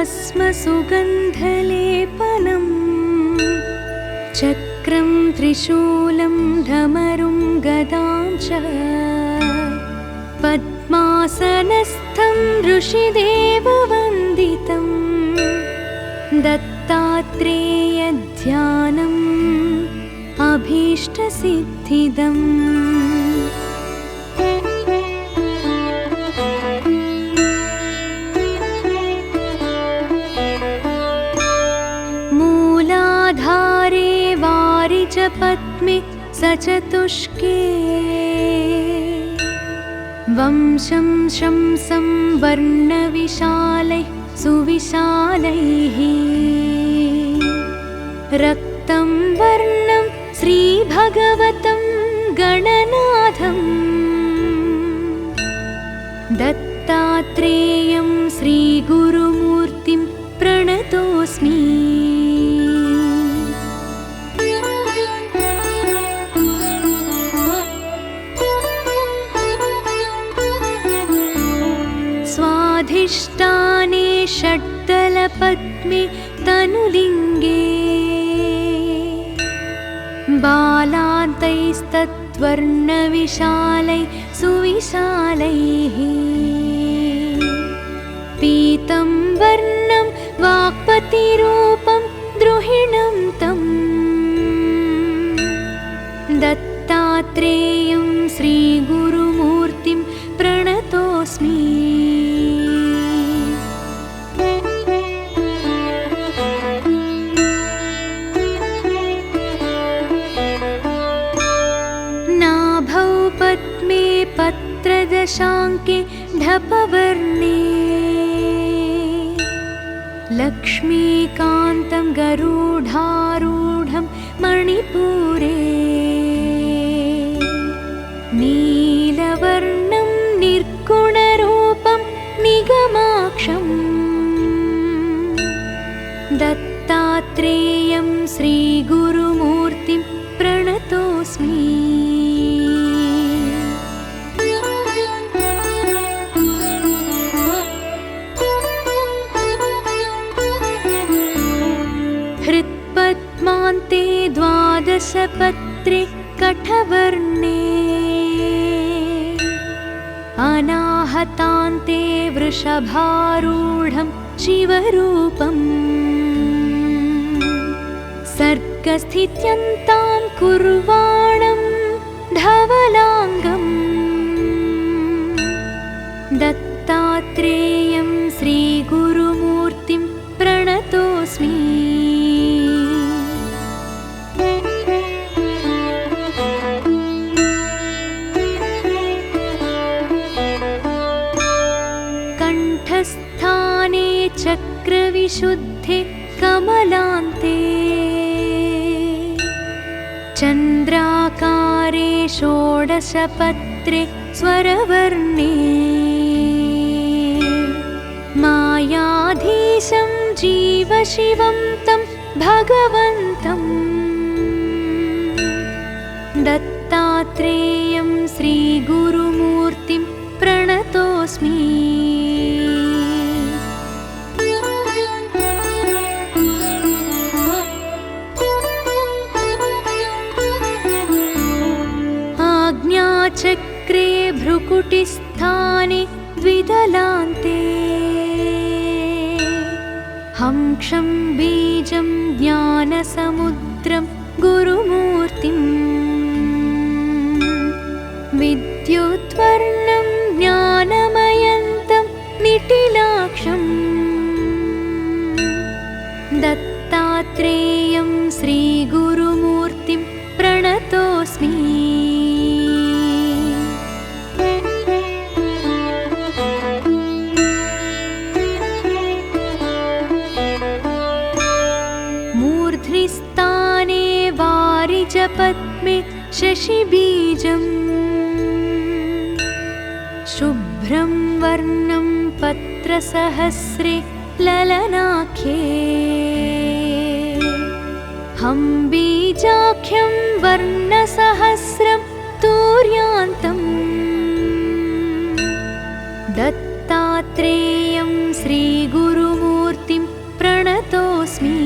भस्मसुगन्धलेपनम् चक्रं त्रिशूलं ढमरुं गदां च पद्मासनस्थं ऋषिदेववन्दितं दत्तात्रेयध्यानम् अभीष्टसिद्धिदम्। मूलाधारे वारिजपद्मे सचतुष्के वंशं शंसं वर्णविशालैः सुविशालैः रक्तं वर्णं श्रीभगवतं गणनाथं दत्तात्रेयं श्रीगुरुमूर्तिं प्रणतोऽस्मि। स्वाधिष्ठाने षड्दलपद्मे तनुलिङ्गे बालान्तैस्तद्वर्णविशालैः सुविशालैः पीतं वर्णं वाक्पतिरूपं द्रुहिणं तं दत्तात्रेयं श्रीगुरुमूर्तिं प्रणतोऽस्मि। पद्मे पत्रदशाङ्के ढपवर्णे लक्ष्मीकान्तं गरुडारूढं मणिपुरे नीलवर्णं निर्गुणरूपं निगमाक्षं दत्तात्रेयं श्रीगुरुमूर्तिं प्रणतोऽस्मि। हृत्पद्मान्ते द्वादशपत्रे कठवर्णे अनाहतान्ते वृषभारूढं शिवरूपम् सर्गस्थित्यन्तां कुर्वाणं धवलाङ्गम् दत्तात्रेयं श्रीगुरुमूर्तिं प्रणतोऽस्मि। कंठस्थाने चक्रविशुद्धे कमलान्ते चन्द्राकारे षोडशपत्रे स्वरवर्णे मायाधीशं जीवशिवं तं भगवन्तं दत्तात्रेयं श्रीगुरुमूर्तिं प्रणतोऽस्मि। आज्ञाचक्रे भ्रुकुटिस्थाने द्विदलान्ते हंक्षं बीजं ज्ञानसमुद्रं गुरुमूर्तिं विद्युद्वर्णं ज्ञानमयन्तं निटिलाक्षं दत्तात्रेयं श्रीगुरुमूर्तिं प्रणतोऽस्मि। मूर्ध्निस्थाने वारिजपद्मे शशिबीजम् शुभ्रं वर्णं पत्रसहस्रे ललनाख्ये हम्बीजाख्यं वर्णसहस्रं तूर्यान्तं दत्तात्रेयं श्रीगुरुमूर्तिं प्रणतोऽस्मि।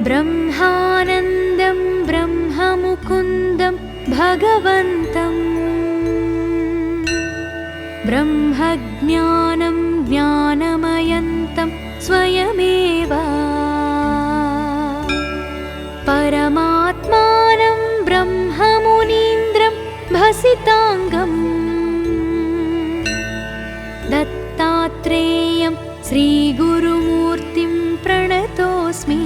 ब्रह्मानन्दं ब्रह्ममुकुन्दं भगवन्तं ब्रह्मज्ञानं ज्ञानमयन्तं स्वयमेव परमात्मानं ब्रह्ममुनीन्द्रं भसिताङ्गं दत्तात्रेयं श्रीगुरुमूर्तिं प्रणतोऽस्मि।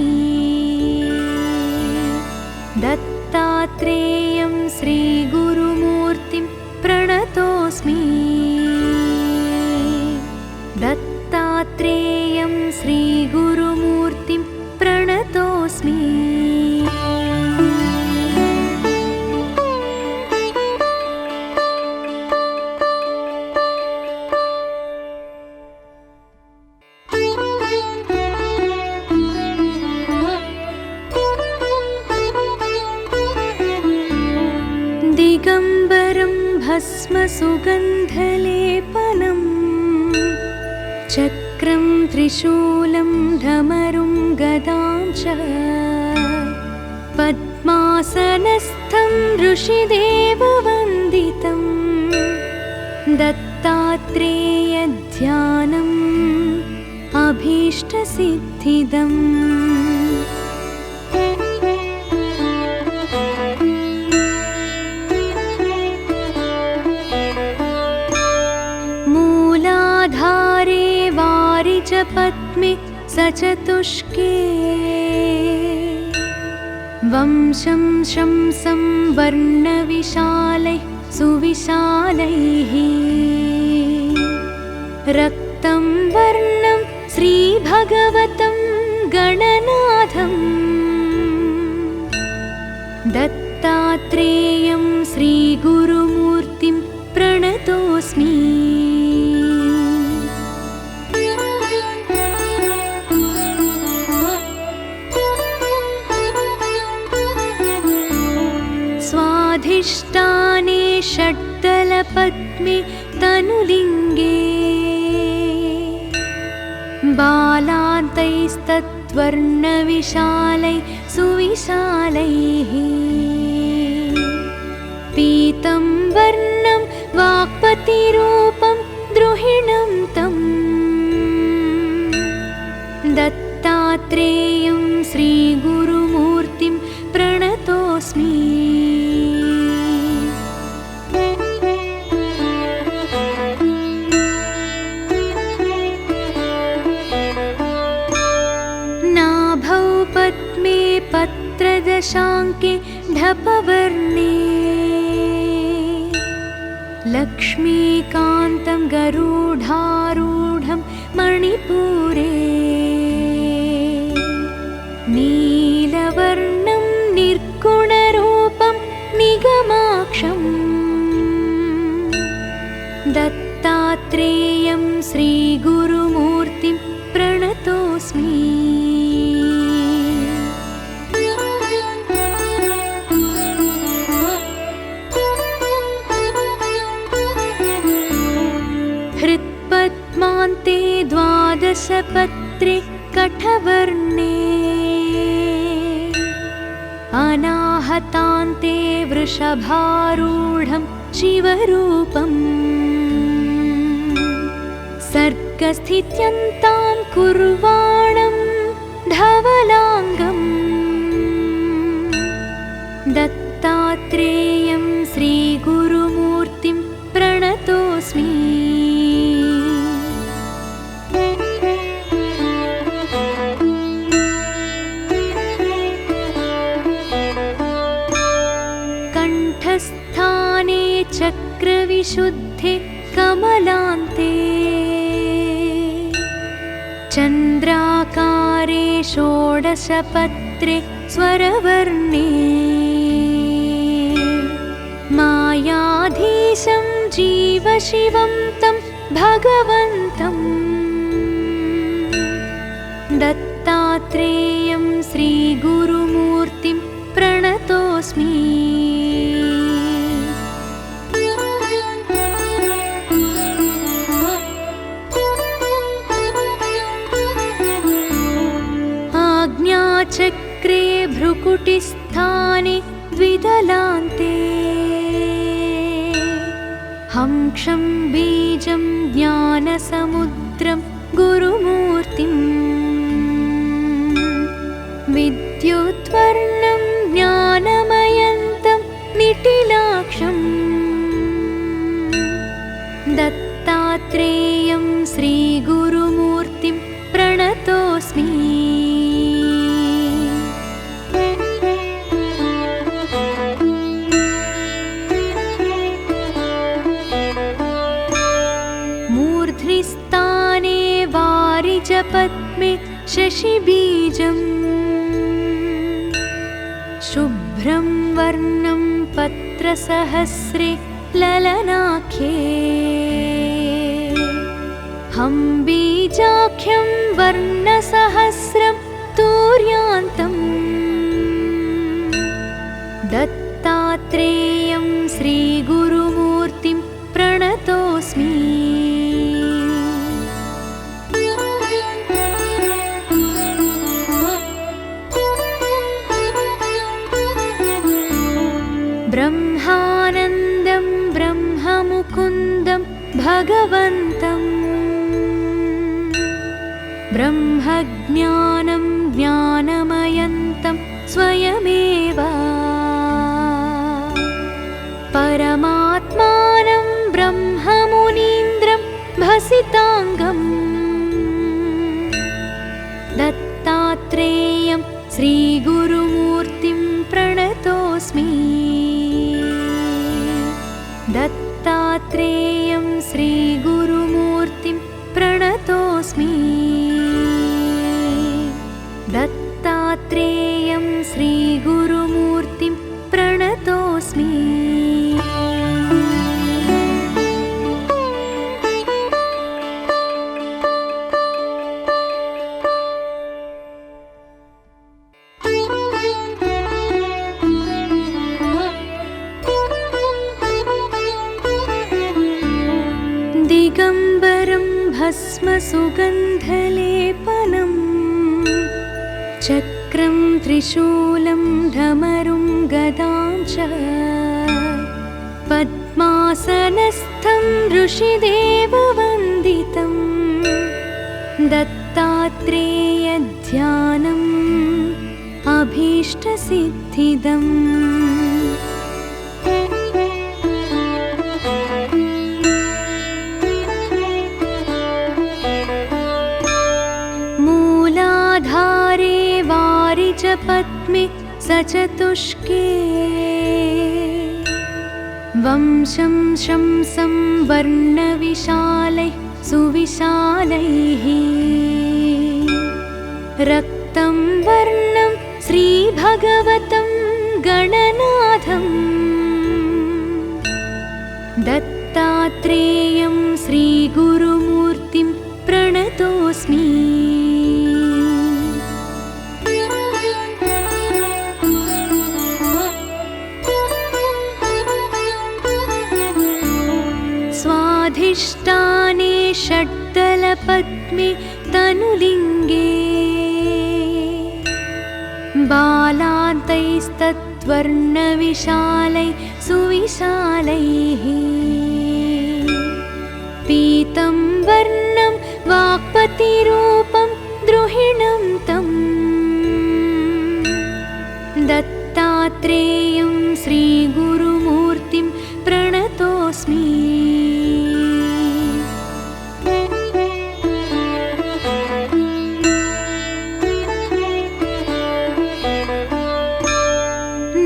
दत्तात्रेयं श्रीगुरुमूर्तिं प्रणतोऽस्मि। दत्तात्रेयं श्रीगुरुमूर्तिं प्रणतोऽस्मि। दिगम्बरं भस्मसुगन्धलेपनं चक्रं त्रिशूलं धमरुं गदां च पद्मासनस्थं ऋषिदेववन्दितं दत्तात्रेयध्यानम् अभीष्टसिद्धिदम्। मूलाधारे वारिजपद्मे सचतुष्के वंशं शंसं वर्णविशालैः सुविशालैः रक्तं वर्णं श्रीभगवतं गणनाथं दत्तात्रेयं श्रीगुरुमूर्तिं प्रणतोऽस्मि। स्वाधिष्ठाने षड्दलपद्मे तनुलिङ्गे बालान्तैस्तद्वर्णविशालैः सुविशालैः पीतं वर्णं वाक्पतिरूपं द्रुहिणं तं दत्तात्रेयं श्रीगुरुमूर्तिं प्रणतोऽस्मि। नाभौ पद्मे पत्रदशाङ्के ढपवर्णे लक्ष्मीकान्तं गरुडारूढं मणिपुरे नीलवर्णं निर्गुणरूपं निगमाक्षं दत्तात्रेयं श्रीगुरुमूर्तिं प्रणतोऽस्मि। हृत्पद्मान्ते द्वादशपत्रे कठवर्णे अनाहतान्ते वृषभारूढं शिवरूपम् सर्गस्थित्यन्तां कुर्वाणं धवलाङ्गं दत्तात्रेयं श्रीगुरुमूर्तिं प्रणतोऽस्मि। कंठस्थाने चक्रविशुद्धे कमलान्ते चन्द्राकारे षोडशपत्रे स्वरवर्णे मायाधीशं जीवशिवं तं भगवन्तं दत्तात्रेयं श्रीगुरुमूर्तिं प्रणतोऽस्मि। चक्रे भ्रुकुटिस्थाने द्विदलान्ते हंक्षं बीजं ज्ञानसमुद्रं गुरुमूर्तिम् विद्युद्वर्णं ज्ञानमयन्तं निटिलाक्षम् दत्तात्रेयं श्रीगुरुमूर्तिं प्रणतोऽस्मि। मूर्ध्निस्थाने वारिजपद्मे शशिबीजम् शुभ्रं वर्णं पत्रसहस्रे ललनाख्ये हंबीजाख्यं वर्णसहस्रं तूर्यान्तम् दत्तात्रेयं श्रीगुरुमूर्तिं प्रणतोऽस्मि। ब्रह्मानन्दं ब्रह्ममुकुन्दं भगवन्तं ब्रह्मज्ञानं ज्ञानमयन्तं स्वयमेव परमात्मानं ब्रह्ममुनीन्द्रं भसिताङ्गम् दत्तात्रेयं श्रीगुरुमूर्तिं प्रणतोऽस्मि। दत्तात्रेयं श्रीगुरुमूर्तिं प्रणतोऽस्मि। दत्तात्रेयं श्रीगुरुमूर्तिं प्रणतोऽस्मि। दिगम्बरं भस्मसुगन्धलेपनं चक्रं त्रिशूलं धमरुं गदां च पद्मासनस्थं ऋषिदेववन्दितं दत्तात्रेयध्यानम् अभीष्टसिद्धिदम्। मूलाधारे वारिजपद्मे सचतुष्के वंशं शंसं वर्णविशालैः सुविशालैः रक्तं वर्णं श्रीभगवतं गणनाथम् दत्तात्रेयं श्रीगुरुमूर्तिं प्रणतोऽस्मि। स्वाधिष्ठाने षड्दलपद्मे तनुलिङ्गे बालान्तैस्तद्वर्णविशालैः सुविशालैः पीतं वर्णं वाक्पतिरूपं द्रुहिणं तं दत्तात्रेयं श्रीगुरुमूर्तिं प्रणतोऽस्मि।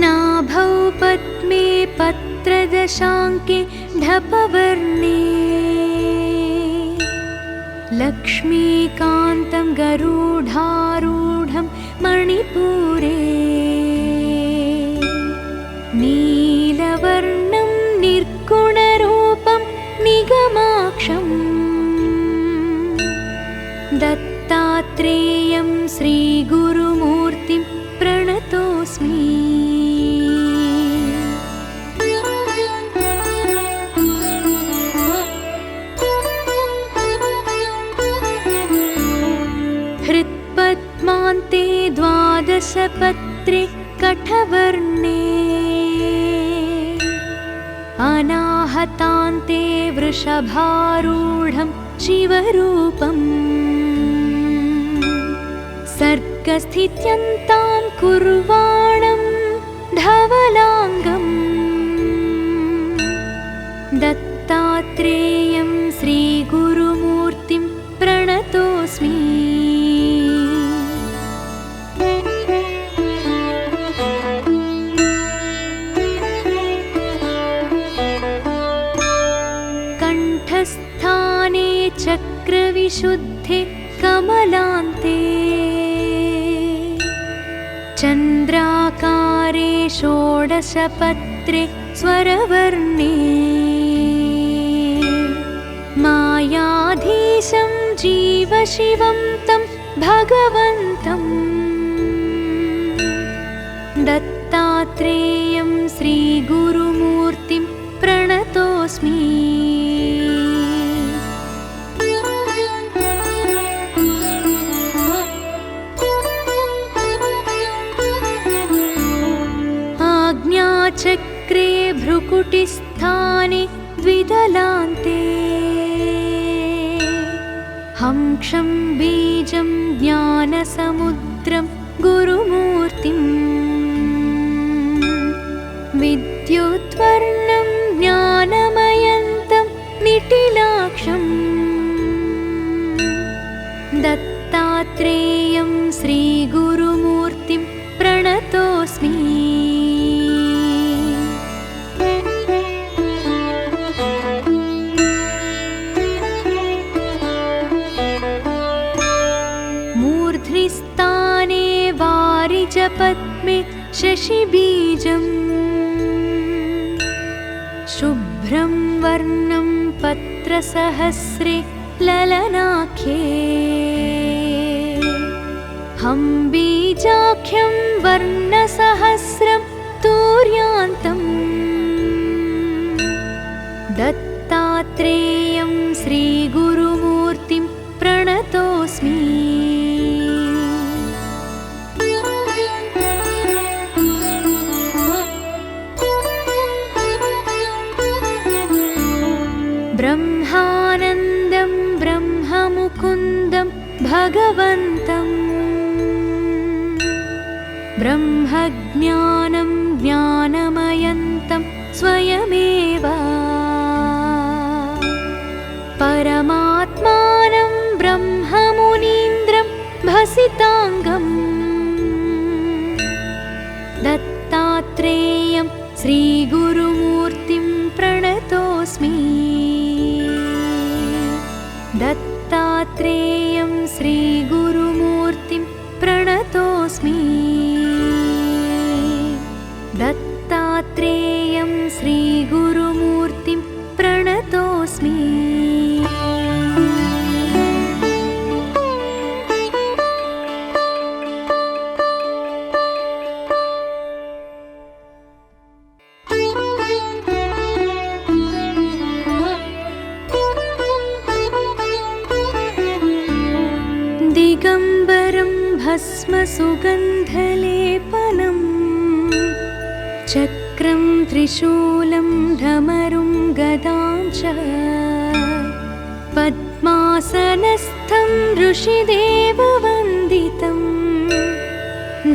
नाभौ पद्मे पत्रदशाङ्के ढपवर्णे लक्ष्मीकान्तं गरुडारूढं मणिपुरे नीलवर्णं निर्गुणरूपं निगमाक्षम् दत्तात्रेयं श्रीगुरुमूर्तिं प्रणतोऽस्मि। हृत्पद्मान्ते द्वादश षोडशपत्रे कठवर्णे अनाहतान्ते वृषभारूढं शिवरूपम् सर्गस्थित्यन्तां कुर्वाणं धवलाङ्गम् दत्तात्रेयं श्रीगुरुमूर्तिं प्रणतोऽस्मि। कंठस्थाने चक्रविशुद्धे कमलान्ते चन्द्राकारे षोडशपत्रे स्वरवर्णे मायाधीशं जीवशिवं तं भगवन्तं दत्तात्रेयं श्रीगुरुमूर्तिं प्रणतोऽस्मि। आज्ञाचक्रे भ्रुकुटिस्थाने द्विदलान्ते हंक्षं बीजं ज्ञानसमुद्रं गुरुमूर्तिम् विद्युद्वर्णं ज्ञानमयन्तं निटिलाक्षं दत्तात्रेयं श्रीगुरुमूर्तिं प्रणतोऽस्मि। मूर्ध्निस्थाने वारिजपद्मे शशिबीजम् शुभ्रं वर्णं पत्रसहस्रे ललनाख्ये हंबीजाख्यं वर्णसहस्रं तूर्यान्तम् दत्तात्रेयं श्रीगुरुमूर्तिं प्रणतोऽस्मि। ब्रह्मानन्दं ब्रह्ममुकुन्दं भगवन्तं ब्रह्मज्ञानं ज्ञानमयन्तं स्वयमेव परमात्मानं ब्रह्ममुनीन्द्रं भसिताङ्गम् दत्तात्रेयं श्रीगुरुमूर्तिं प्रणतोऽस्मि। दत्तात्रेयं श्रीगुरुमूर्तिं प्रणतोऽस्मि। दत्तात्रेयं श्रीगुरुमूर्तिं प्रणतोऽस्मि। दिगम्बरं भस्मसुगन्धलेपनम् चक्रं त्रिशूलं ढमरुं गदां च पद्मासनस्थं ऋषिदेववन्दितं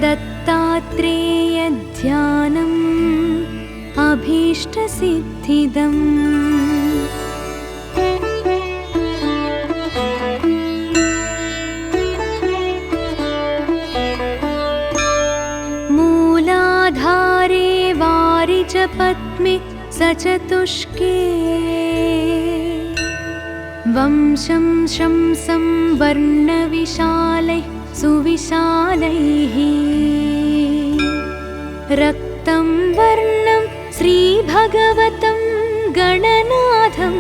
दत्तात्रेयध्यानम् अभीष्टसिद्धिदम् मूलाधारे वारिजपद्मे सचतुष्के वंशं शंसं वर्णविशालैः सुविशालैः रक्तं वर्णं श्रीभगवतं गणनाथं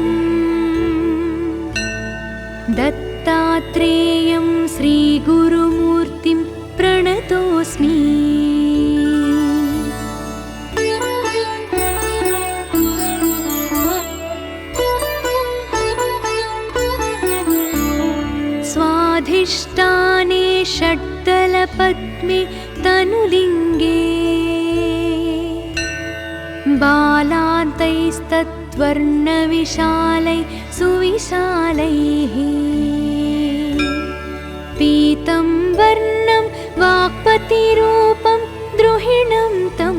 दत्तात्रेयं श्रीगुरुमूर्तिं प्रणतोऽस्मि। स्वाधिष्ठाने षड्दलपद्मे तनुलिङ्गे बालान्तैस्तत्वर्णविशालै सुविशालैः पीतं वर्णं वाक्पतिरूपं द्रुहिणं तं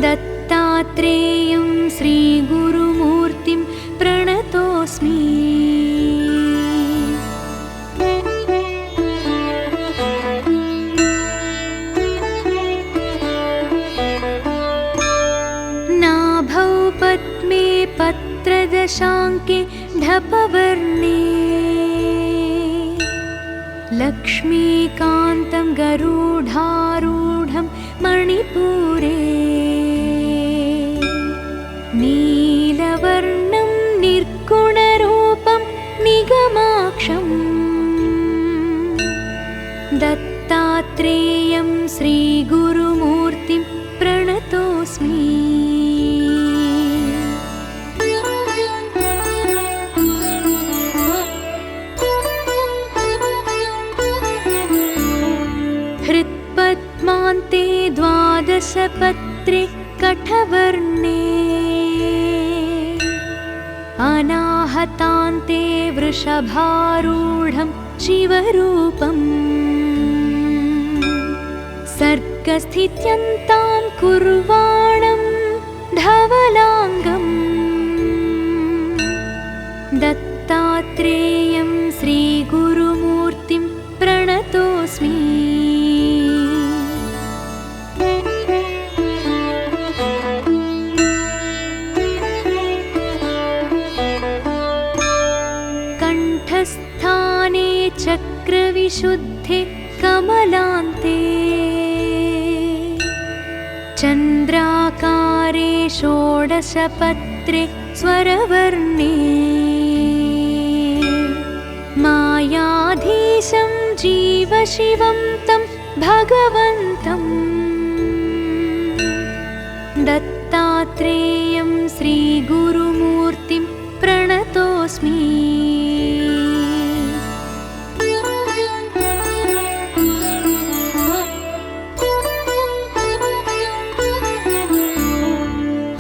दत्तात्रेयं श्रीगुरुमूर्तिं प्रणतोऽस्मि। नाभौ पद्मे पत्रदशाङ्के ढपवर्णे लक्ष्मीकान्तं गरुडारूढं मणिपुरे नीलवर्णं निर्गुणरूपं निगमाक्षं दत्तात्रेयं श्रीगुरुमूर्तिं प्रणतोऽस्मि। हृत्पद्मान्ते द्वादशपत्रे कठवर्णे अनाहतान्ते वृषभारूढं शिवरूपम् सर्गस्थित्यन्तां कुर्वाणं धवलाङ्गम् दत्तात्रेयं श्रीगुरुमूर्तिं प्रणतोऽस्मि। कंठस्थाने चक्रविशुद्धे कमलान्ते चन्द्राकारे षोडशपत्रे स्वरवर्णे मायाधीशं जीवशिवं तं भगवन्तं दत्तात्रेयं श्रीगुरुमूर्तिं प्रणतोऽस्मि।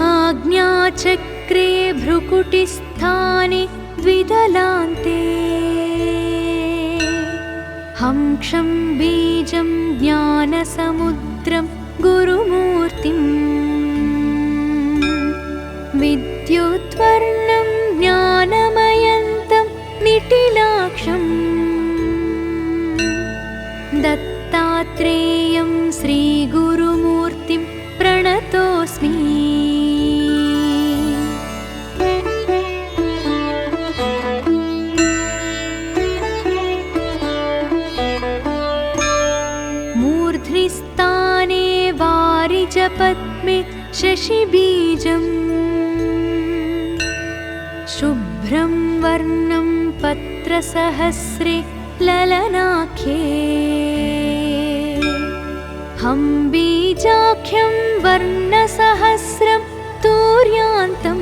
आज्ञाचक्रे भ्रुकुटिस्थाने द्विदलान्ते हंक्षं बीजं ज्ञानसमुद्रं गुरुमूर्तिं विद्युद्वर्णं ज्ञानमयन्तं निटिलाक्षं दत्तात्रेयं श्रीगुरुमूर्तिं प्रणतोऽस्मि। मूर्ध्निस्थाने वारिजपद्मे शशिबीजम् शुभ्रं वर्णं पत्रसहस्रे ललनाख्ये हंबीजाख्यं वर्णसहस्रं तूर्यान्तं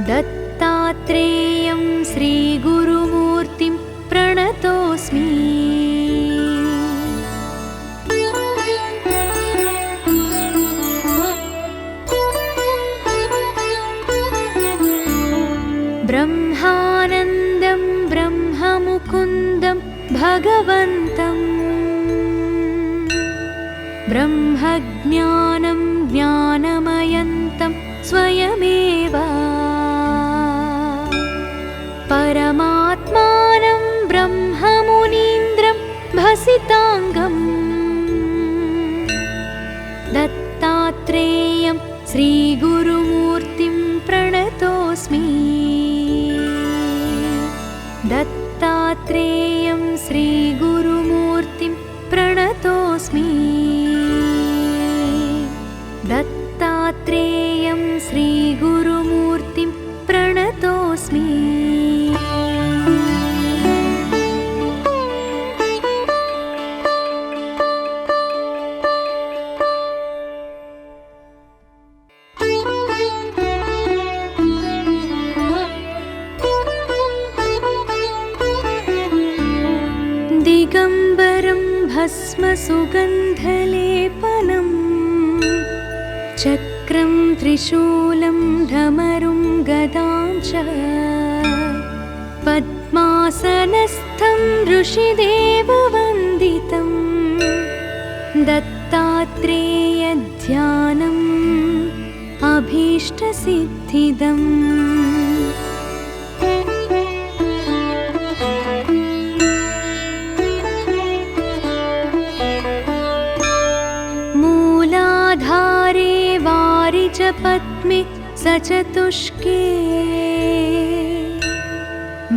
दत्तात्रेयं श्रीगुरुमूर्तिं प्रणतोऽस्मि। ब्रह्मानन्दं ब्रह्ममुकुन्दं भगवन्तं ब्रह्मज्ञानं ज्ञानमयन्तं स्वयमेव परमात्मानं ब्रह्ममुनीन्द्रं भसिताङ्गम् दत्तात्रेयं श्रीगुरुमूर्तिं प्रणतोऽस्मि। दत्तात्रेयं श्रीगुरुमूर्तिं प्रणतोऽस्मि। दत्तात्रेयं श्रीगुरुमूर्तिं प्रणतोऽस्मि। भस्मसुगन्धलेपनम् चक्रं त्रिशूलं ढमरुं गदां च पद्मासनस्थं ऋषिदेववन्दितं दत्तात्रेयध्यानम् अभीष्टसिद्धिदम् मूलाधारे वारिजपद्मे सचतुष्के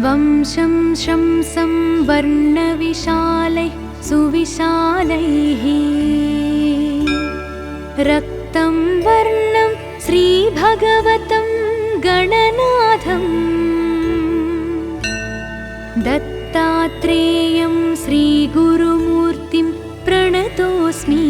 वंशं शंसं वर्णविशालैः सुविशालैः रक्तं वर्णं श्रीभगवतं गणनाथं दत्तात्रेयं श्रीगुरुमूर्तिं प्रणतोऽस्मि।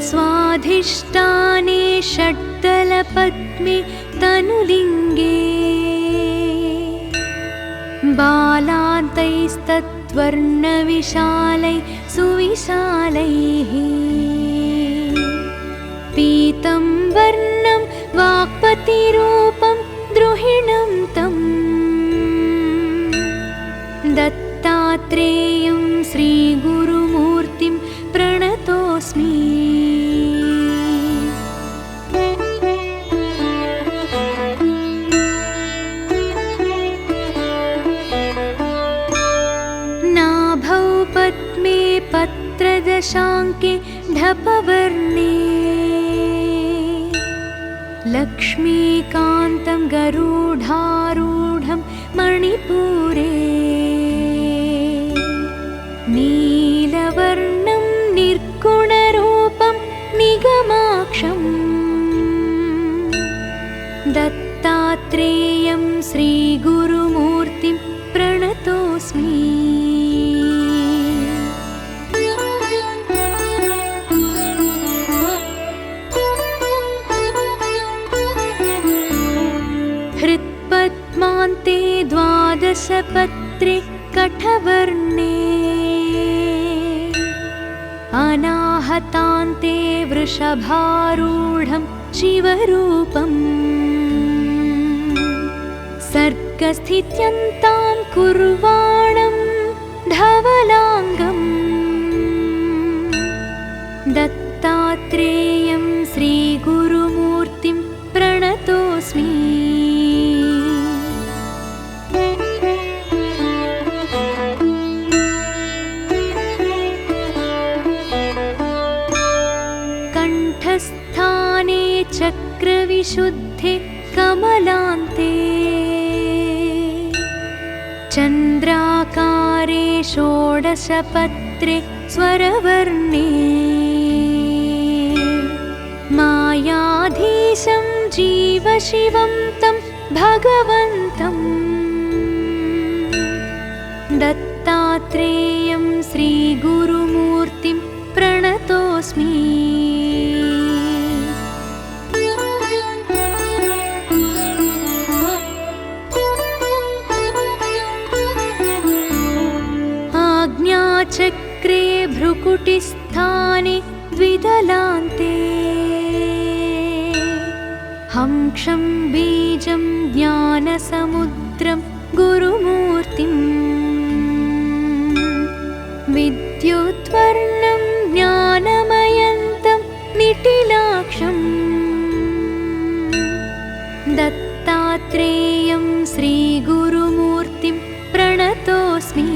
स्वाधिष्ठाने षड्दलपद्मे तनुलिङ्गे बालान्तैस्तद्वर्णविशालैः सुविशालैः पीतं वर्णं वाक्पतिरूपं द्रुहिणं तं दत्तात्रेयं श्रीगुरुमूर्तिं प्रणतोऽस्मि। पद्मे पत्रदशाङ्के ढपवर्णे लक्ष्मीकान्तं गरुडारूढं मणिपुरे नीलवर्णं निर्गुणरूपं निगमाक्षं दत्तात्रेयं श्रीगुरुमूर्तिं प्रणतोऽस्मि। हृत्पद्मान्ते द्वादशपत्रे कठवर्णे अनाहतान्ते वृषभारूढं शिवरूपम् सर्गस्थित्यन्तां कुर्वाणं धवलाङ्गम् दत्तात्रेयं श्रीगुरुमूर्तिं प्रणतोऽस्मि। कंठस्थाने चक्रविशुद्धे कमलान्ते चन्द्राकारे षोडशपत्रे स्वरवर्णे मायाधीशं जीवशिवं तं भगवन्तं दत्तात्रेयं श्रीगुरुमूर्तिं प्रणतोऽस्मि। आज्ञाचक्रे भ्रुकुटिस्थाने द्विदलान्ते हंक्षं बीजं ज्ञानसमुद्रं गुरुमूर्तिं विद्युद्वर्णं ज्ञानमयन्तं निटिलाक्षं दत्तात्रेयं श्रीगुरुमूर्तिं प्रणतोऽस्मि।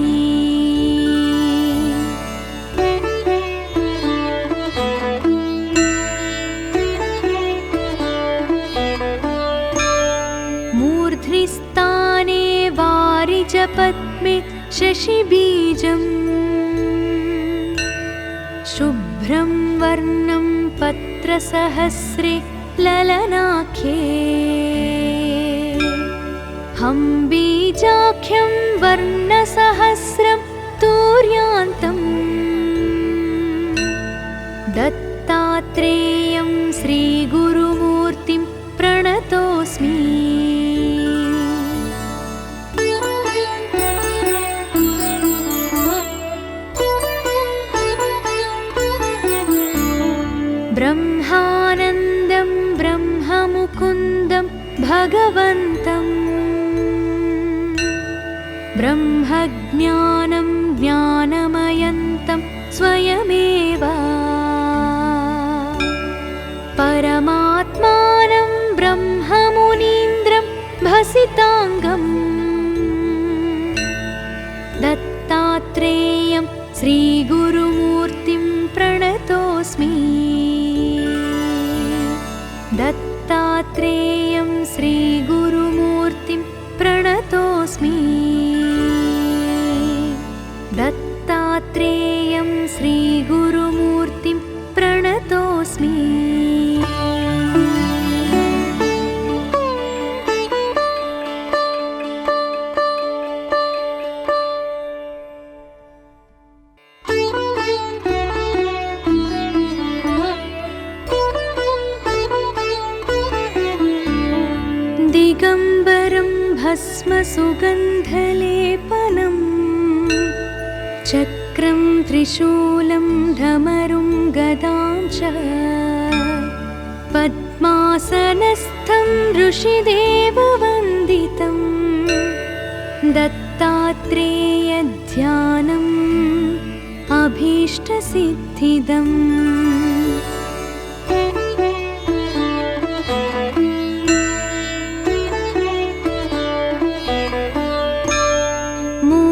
मूर्ध्निस्थाने वारिजपद्मे शशिबीजं शुभ्रं वर्णं पत्रसहस्रे ललनाख्ये हम्बीजाख्यं वर्णसहस्रं तूर्यान्तं दत्तात्रेयं श्रीगुरुमूर्तिं भगवन्तम् ब्रह्मज्ञानं ज्ञानमयन्तं स्वयमेव परमात्मानं ब्रह्ममुनीन्द्रं भसिताङ्गम् दत्तात्रेयं श्रीगुरुमूर्तिं प्रणतोऽस्मि दत्तात्रेयं श्रीगुरुमूर्तिं प्रणतोऽस्मि दत्तात्रेयं श्रीगुरुमूर्तिं प्रणतोऽस्मि दिगम्बरं भस्मसुगन्धलेपनम् चक्रं त्रिशूलं धमरुं गदां च पद्मासनस्थं ऋषिदेववन्दितं दत्तात्रेयध्यानम् अभीष्टसिद्धिदम्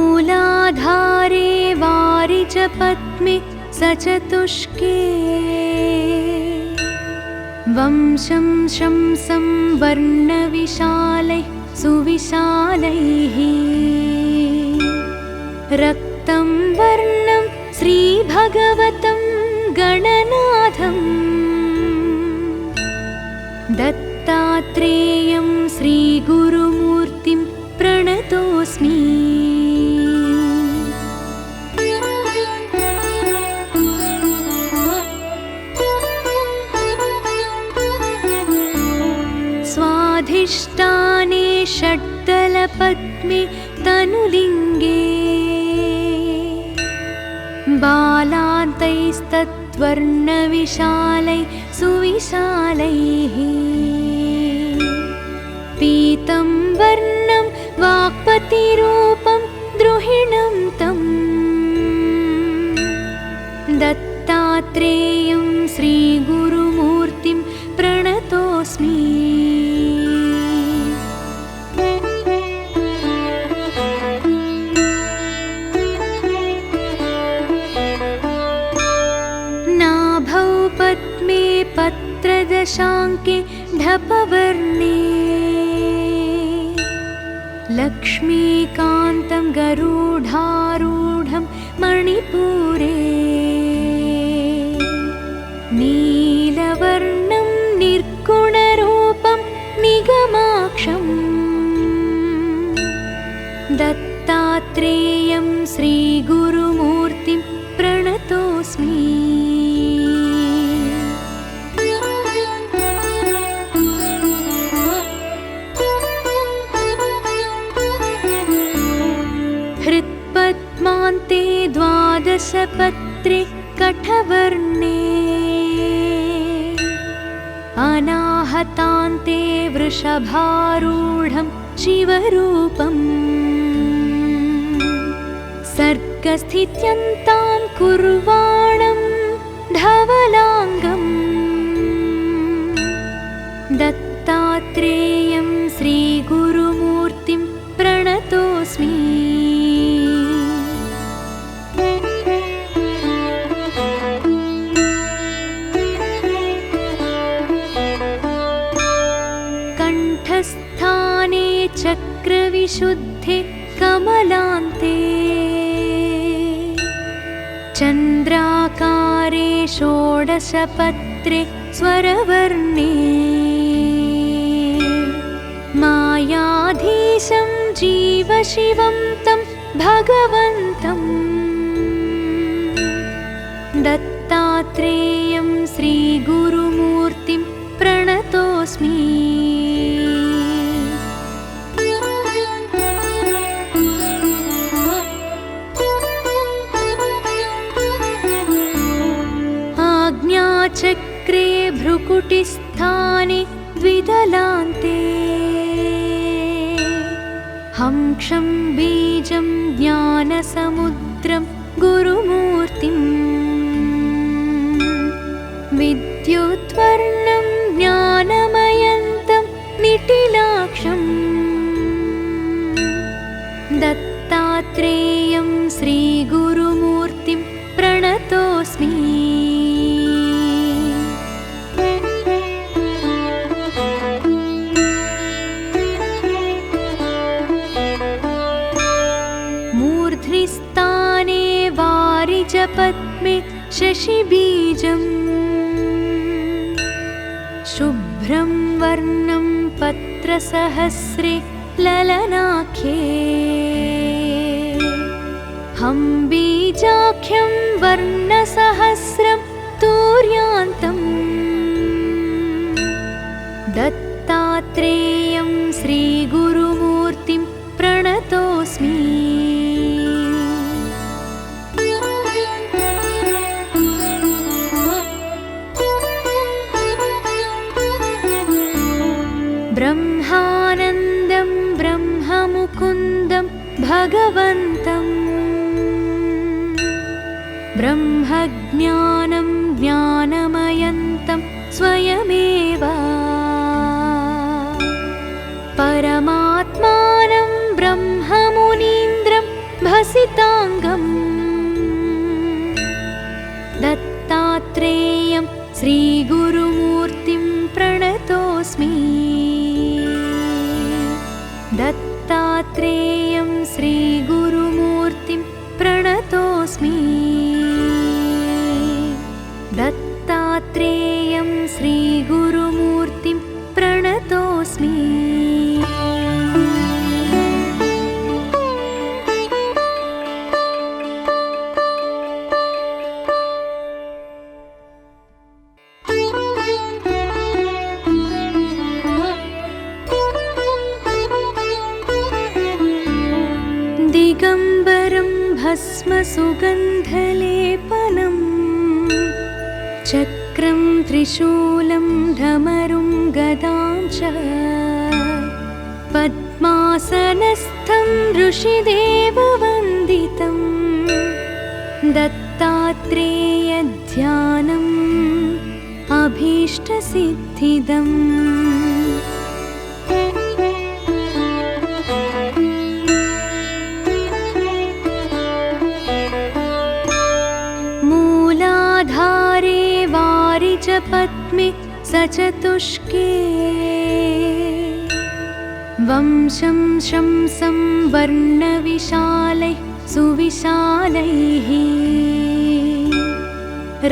मूलाधारे वारिजपद्मे सचतुष्के वंशं शंसं वर्णविशालैः सुविशालैः रक्तं वर्णं श्रीभगवतं गणनाथं दत्तात्रेयं श्रीगुरुमूर्तिं प्रणतोऽस्मि स्वाधिष्ठाने षड्दलपद्मे तनुलिङ्गे बालान्तैस्तद्वर्णविशालैः सुविशालैः पीतं वर्णं वाक्पतिरूपं द्रुहिणं तं दत्तात्रेयं श्रीगुरुमूर्तिं प्रणतोऽस्मि नाभौ पद्मे पत्रदशाङ्के ढपवर्णे लक्ष्मीकान्तं गरुडारूढं मणिपुरे नीलवर्णं निर्गुणरूपं निगमाक्षं दत्तात्रेयं श्रीगुरुमूर्तिं प्रणतोऽस्मि हृत्पद्मान्ते द्वादशपत्रे कठवर्णे अनाहतान्ते वृषभारूढं शिवरूपम् सर्गस्थित्यन्तां कुर्वाणं धवलाङ्गम् दत्तात्रेयं श्रीगुरुमूर्तिं प्रणतोऽस्मि कंठस्थाने चक्रविशुद्धे कमलान्ते चन्द्राकारे षोडशपत्रे स्वरवर्णे मायाधीशं जीवशिवं तं भगवन्तं दत्तात्रेयं श्रीगुरुमूर्तिं प्रणतोऽस्मि आज्ञाचक्रे भ्रुकुटिस्थाने द्विदलान्ते हंक्षं बीजं ज्ञानसमुद्रं गुरुमूर्तिम् विद्युद्वर्णं ज्ञानमयन्तं निटिलाक्षम् दत्तात्रेयं श्रीगुरुमूर्तिं प्रणतोऽस्मि। मूर्ध्निस्थाने वारिजपद्मे शशिबीजम् शुभ्रं वर्णं पत्रसहस्रे ललनाख्ये हंबीजाख्यं वर्णसहस्रं तूर्यान्तम् दत्तात्रेयं श्रीगुरुमूर्तिं प्रणतोऽस्मि। ब्रह्मानन्दं ब्रह्ममुकुन्दं भगवन्तं ब्रह्मज्ञानं ज्ञानमयन्तं स्वयमेव परमात्मानं ब्रह्ममुनीन्द्रं भसिताङ्गम् दत्तात्रेयं श्रीगुरुमूर्तिं प्रणतोऽस्मि। दत्तात्रेयं श्रीगुरुमूर्तिं प्रणतोऽस्मि। दत्तात्रेयं श्रीगुरुमूर्तिं प्रणतोऽस्मि। दिगम्बरं भस्मसुगन्धलेपनं चक्रं त्रिशूलं धमरुं गदां च पद्मासनस्थं ऋषिदेववन्दितं दत्तात्रेयध्यानम् अभीष्टसिद्धिदम्। मूलाधारे वारिजपद्मे सचतुष्के वंशं शंसं वर्णविशालैः सुविशालैः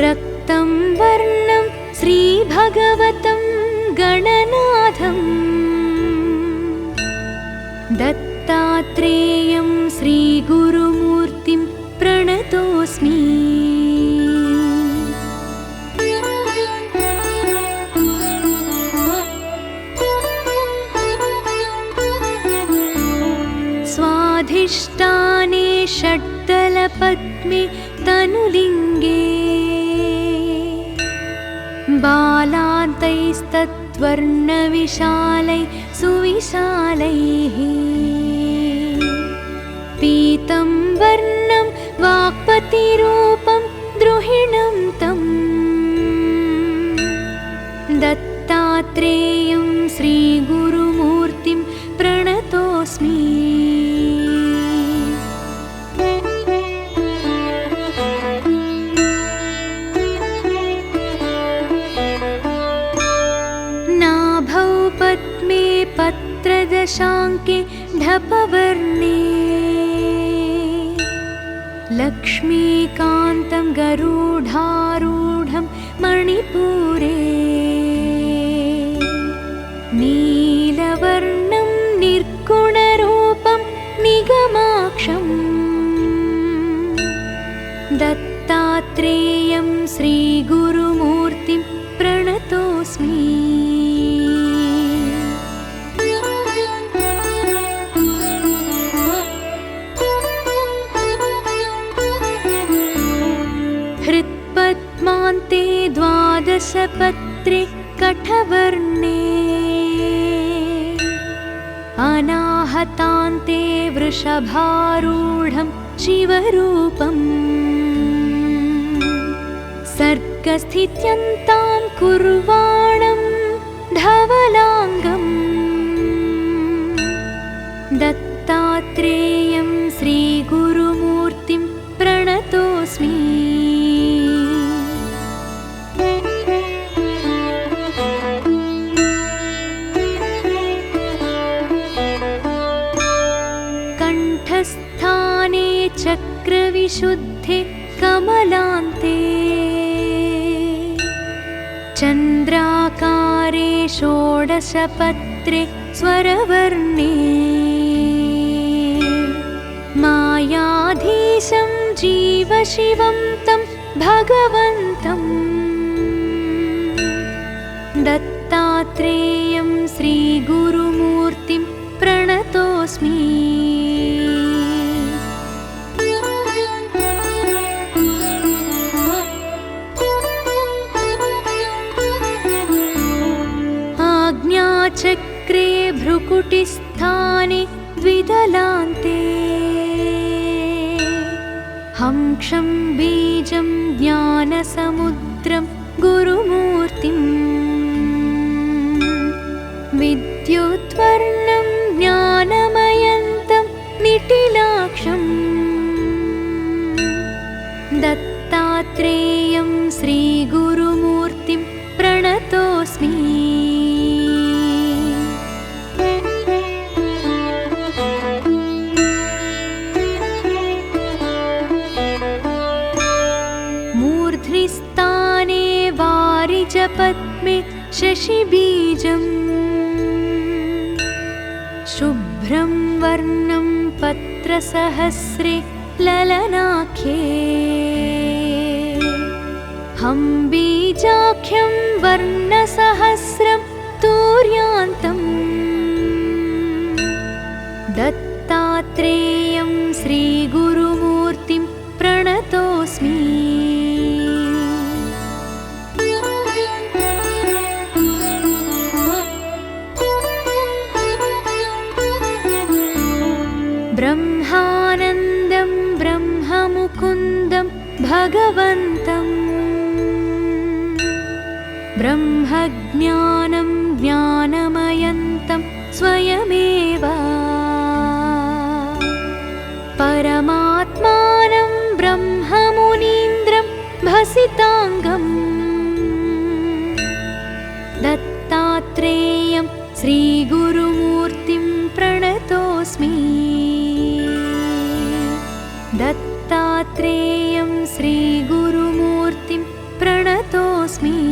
रक्तं वर्णं श्रीभगवतं गणनाथम् दत्तात्रेयं श्रीगुरुमूर्तिं प्रणतोऽस्मि। स्वाधिष्ठाने षड्दलपद्मे तनुलिङ्गे बालान्तैस्तद्वर्णविशालैः सुविशालैः पीतं वर्णं वाक्पतिरूपं द्रुहिणं तम् दत्तात्रेयं श्रीगुरुमूर्तिं प्रणतोऽस्मि। नाभौ पद्मे पत्रदशाङ्के ढपवर्णे लक्ष्मीकान्तं गरुडारूढं मणिपुरे नीलवर्णं निर्गुणरूपं निगमाक्षं दत्तात्रेयं श्रीगुरुमूर्तिं प्रणतोऽस्मि। हृत्पद्मान्ते द्वादशपत्रे कठवर्णे अनाहतान्ते वृषभारूढं शिवरूपम् सर्गस्थित्यन्तां कुर्वाणं धवलाङ्गम् दत्तात्रेयं श्रीगुरुमूर्तिं प्रणतोऽस्मि। कंठस्थाने चक्रविशुद्धे कमलान्ते चन्द्राकारे षोडशपत्रे स्वरवर्णे मायाधीशं जीवशिवं तं भगवन्तं दत्तात्रेयं श्रीगुरुमूर्तिं प्रणतोऽस्मि। आज्ञाचक्रे भ्रुकुटिस्थाने द्विदलान्ते हंक्षं बीजं ज्ञानसमुद्रं गुरुमूर्तिम् विद्युद्वर्णं ज्ञानमयन्तं निटिलाक्षम् दत्तात्रेयं श्रीगुरुमूर्तिं प्रणतोऽस्मि। मूर्ध्निस्थाने वारिजपद्मे शशिबीजम् शुभ्रं वर्णं पत्रसहस्रे ललनाख्ये हंबीजाख्यं वर्णसहस्रं तूर्यान्तम् दत्तात्रेयं श्रीगुरुमूर्तिं प्रणतोऽस्मि। ब्रह्मानन्दं ब्रह्ममुकुन्दं भगवन्तं ब्रह्मज्ञानं ज्ञानमयन्तं स्वयमेव परमात्मानं ब्रह्ममुनीन्द्रं भसिताङ्गम् दत्तात्रेयं श्रीगुरुमूर्तिं प्रणतोऽस्मि। दत्तात्रेयं श्रीगुरुमूर्तिं प्रणतोऽस्मि।